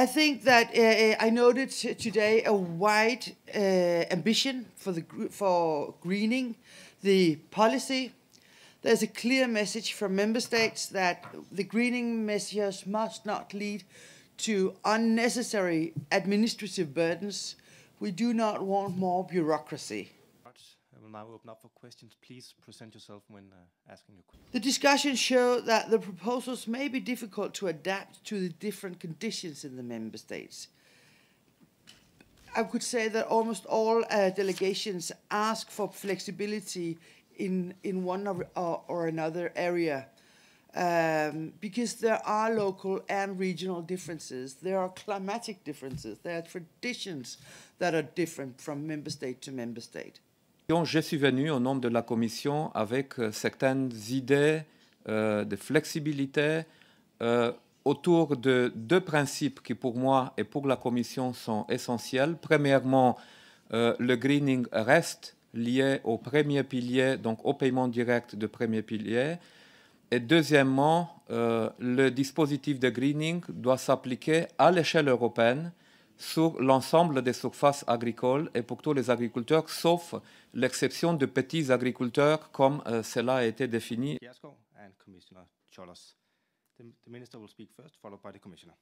I think that I noted today a wide ambition for greening the policy. There's a clear message from member states that the greening measures must not lead to unnecessary administrative burdens. We do not want more bureaucracy. I will now open up for questions. Please present yourself when asking your question. The discussions show that the proposals may be difficult to adapt to the different conditions in the member states. I could say that almost all delegations ask for flexibility in one or another area, because there are local and regional differences. There are climatic differences. There are traditions that are different from member state to member state. Je suis venu au nom de la Commission avec certaines idées de flexibilité autour de deux principes qui pour moi et pour la Commission sont essentiels. Premièrement, le greening reste lié au premier pilier, donc au paiement direct de premier pilier. Et deuxièmement, le dispositif de greening doit s'appliquer à l'échelle européenne sur l'ensemble des surfaces agricoles et pour tous les agriculteurs, sauf l'exception de petits agriculteurs comme cela a été défini. Kjærsgaard and Commissioner Cholos. The Minister will speak first, followed by the Commissioner.